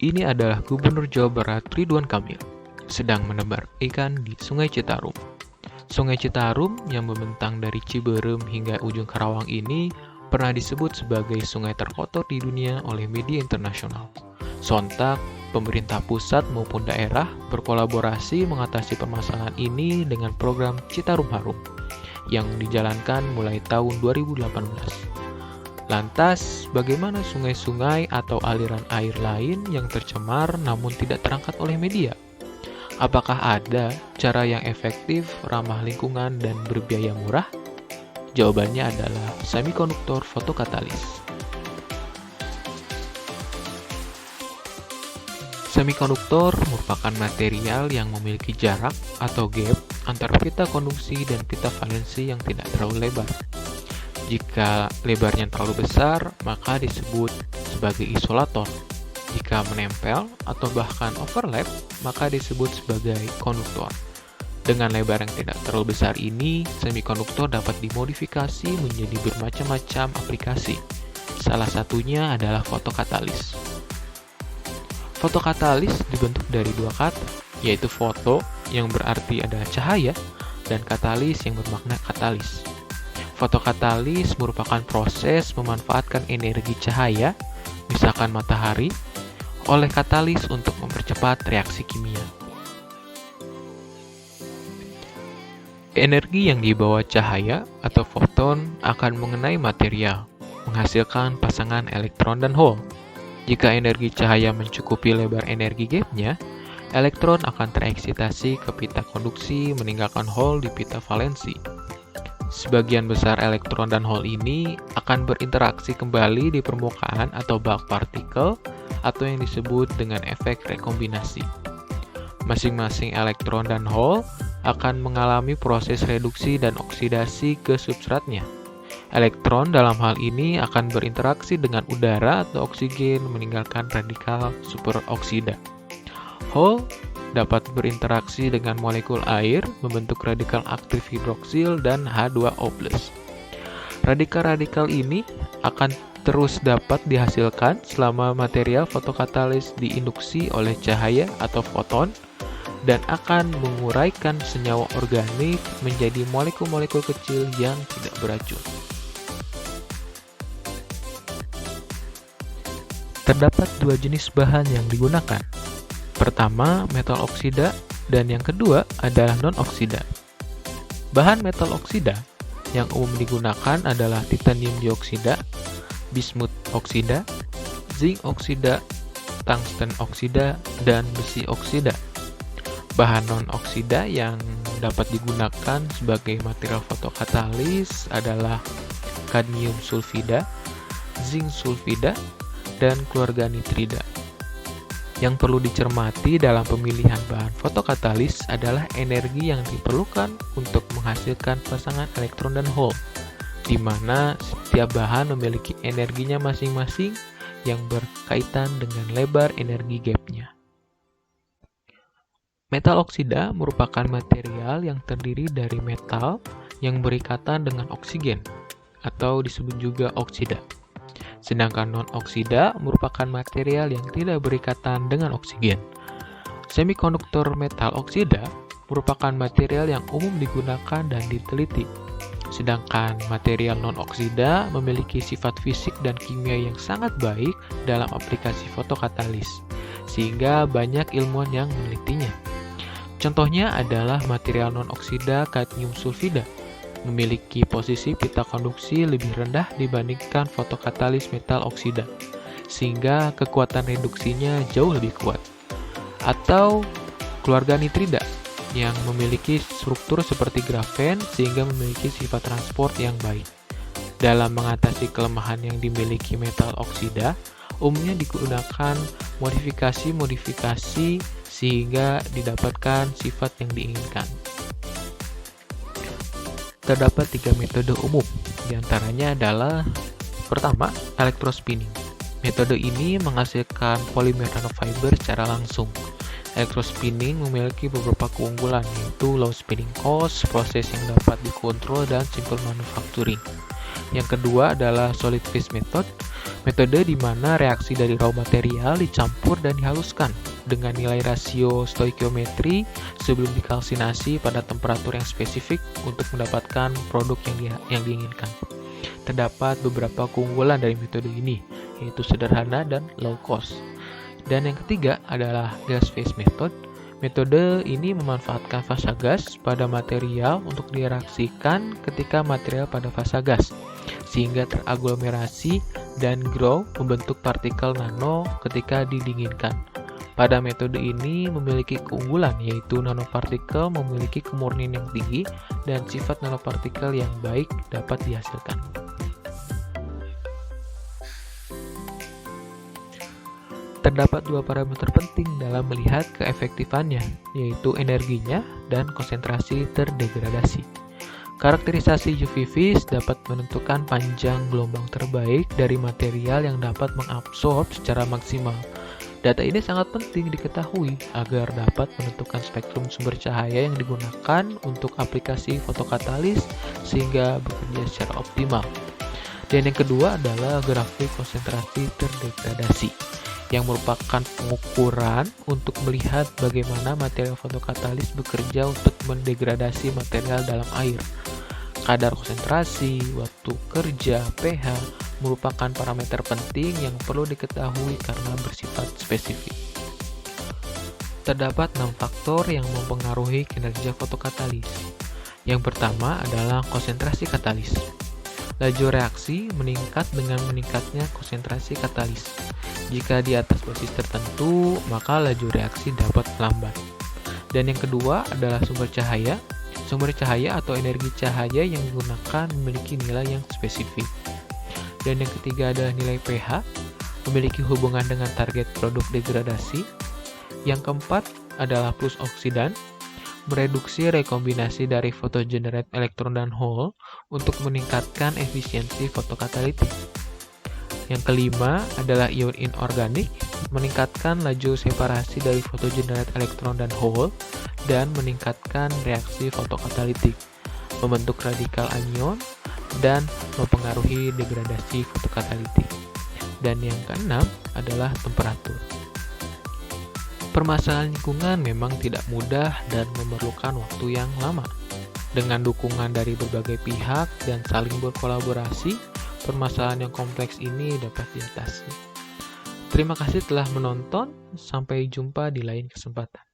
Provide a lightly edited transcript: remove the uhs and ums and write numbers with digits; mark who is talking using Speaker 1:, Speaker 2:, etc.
Speaker 1: Ini adalah Gubernur Jawa Barat Ridwan Kamil sedang menebar ikan di Sungai Citarum. Sungai Citarum yang membentang dari Ciberem hingga ujung Karawang ini pernah disebut sebagai sungai terkotor di dunia oleh media internasional. Sontak, pemerintah pusat maupun daerah berkolaborasi mengatasi permasalahan ini dengan program Citarum Harum yang dijalankan mulai tahun 2018. Lantas, bagaimana sungai-sungai atau aliran air lain yang tercemar namun tidak terangkat oleh media? Apakah ada cara yang efektif, ramah lingkungan, dan berbiaya murah? Jawabannya adalah semikonduktor fotokatalis. Semikonduktor merupakan material yang memiliki jarak atau gap antara pita konduksi dan pita valensi yang tidak terlalu lebar. Jika lebarnya terlalu besar, maka disebut sebagai isolator. Jika menempel atau bahkan overlap, maka disebut sebagai konduktor. Dengan lebar yang tidak terlalu besar ini, semikonduktor dapat dimodifikasi menjadi bermacam-macam aplikasi. Salah satunya adalah fotokatalis. Fotokatalis dibentuk dari dua kata, yaitu foto yang berarti adalah cahaya dan katalis yang bermakna katalis. Fotokatalis merupakan proses memanfaatkan energi cahaya, misalkan matahari, oleh katalis untuk mempercepat reaksi kimia. Energi yang dibawa cahaya atau foton akan mengenai material, menghasilkan pasangan elektron dan hole. Jika energi cahaya mencukupi lebar energi gapnya, elektron akan tereksitasi ke pita konduksi meninggalkan hole di pita valensi. Sebagian besar elektron dan hole ini akan berinteraksi kembali di permukaan atau bulk particle atau yang disebut dengan efek rekombinasi. Masing-masing elektron dan hole akan mengalami proses reduksi dan oksidasi ke substratnya. Elektron dalam hal ini akan berinteraksi dengan udara atau oksigen meninggalkan radikal superoksida. Hole dapat berinteraksi dengan molekul air, membentuk radikal aktif hidroksil dan H2O+. Radikal-radikal ini akan terus dapat dihasilkan selama material fotokatalis diinduksi oleh cahaya atau foton dan akan menguraikan senyawa organik menjadi molekul-molekul kecil yang tidak beracun. Terdapat dua jenis bahan yang digunakan. Pertama, metal oksida, dan yang kedua adalah non-oksida. Bahan metal oksida yang umum digunakan adalah titanium dioksida, bismut oksida, zinc oksida, tungsten oksida, dan besi oksida. Bahan non-oksida yang dapat digunakan sebagai material fotokatalis adalah kadmium sulfida, zinc sulfida, dan keluarga nitrida. Yang perlu dicermati dalam pemilihan bahan fotokatalis adalah energi yang diperlukan untuk menghasilkan pasangan elektron dan hole, di mana setiap bahan memiliki energinya masing-masing yang berkaitan dengan lebar energi gapnya. Metal oksida merupakan material yang terdiri dari metal yang berikatan dengan oksigen, atau disebut juga oksida. Sedangkan non-oksida merupakan material yang tidak berikatan dengan oksigen. Semikonduktor metal oksida merupakan material yang umum digunakan dan diteliti. Sedangkan material non-oksida memiliki sifat fisik dan kimia yang sangat baik dalam aplikasi fotokatalis, sehingga banyak ilmuwan yang menelitinya. Contohnya adalah material non-oksida kadmium sulfida, memiliki posisi pita konduksi lebih rendah dibandingkan fotokatalis metal oksida, sehingga kekuatan reduksinya jauh lebih kuat. Atau keluarga nitrida, yang memiliki struktur seperti grafen sehingga memiliki sifat transport yang baik. Dalam mengatasi kelemahan yang dimiliki metal oksida, umumnya digunakan modifikasi sehingga didapatkan sifat yang diinginkan. Terdapat 3 metode umum, diantaranya adalah pertama, electrospinning. Metode ini menghasilkan polimer nanofiber secara langsung. Electrospinning memiliki beberapa keunggulan, yaitu low spinning cost, proses yang dapat dikontrol, dan simple manufacturing. Yang kedua adalah solid phase method, metode di mana reaksi dari raw material dicampur dan dihaluskan dengan nilai rasio stoikiometri sebelum dikalsinasi pada temperatur yang spesifik untuk mendapatkan produk yang diinginkan. Terdapat beberapa keunggulan dari metode ini, yaitu sederhana dan low cost. Dan yang ketiga adalah gas phase method. Metode ini memanfaatkan fasa gas pada material untuk direaksikan ketika material pada fasa gas, sehingga teraglomerasi dan grow membentuk partikel nano ketika didinginkan. Pada metode ini memiliki keunggulan, yaitu nanopartikel memiliki kemurnian yang tinggi dan sifat nanopartikel yang baik dapat dihasilkan. Terdapat dua parameter penting dalam melihat keefektifannya, yaitu energinya dan konsentrasi terdegradasi. Karakterisasi UV phase dapat menentukan panjang gelombang terbaik dari material yang dapat mengabsorb secara maksimal. Data ini sangat penting diketahui agar dapat menentukan spektrum sumber cahaya yang digunakan untuk aplikasi fotokatalis sehingga bekerja secara optimal. Dan yang kedua adalah grafik konsentrasi terdegradasi, yang merupakan pengukuran untuk melihat bagaimana material fotokatalis bekerja untuk mendegradasi material dalam air. Kadar konsentrasi, waktu kerja, pH merupakan parameter penting yang perlu diketahui karena bersifat spesifik. Terdapat 6 faktor yang mempengaruhi kinerja fotokatalis. Yang pertama adalah konsentrasi katalis. Laju reaksi meningkat dengan meningkatnya konsentrasi katalis. Jika di atas basis tertentu, maka laju reaksi dapat melambat. Dan yang kedua adalah sumber cahaya. Sumber cahaya atau energi cahaya yang digunakan memiliki nilai yang spesifik. Dan yang ketiga adalah nilai pH, memiliki hubungan dengan target produk degradasi. Yang keempat adalah plus oksidan, mereduksi rekombinasi dari photogenerate elektron dan hole untuk meningkatkan efisiensi fotokatalitik. Yang kelima adalah ion inorganik, meningkatkan laju separasi dari photogenerate elektron dan hole dan meningkatkan reaksi fotokatalitik, membentuk radikal anion dan mempengaruhi degradasi fotokatalitik. Dan yang keenam adalah temperatur. Permasalahan lingkungan memang tidak mudah dan memerlukan waktu yang lama. Dengan dukungan dari berbagai pihak dan saling berkolaborasi, permasalahan yang kompleks ini dapat diatasi. Terima kasih telah menonton, sampai jumpa di lain kesempatan.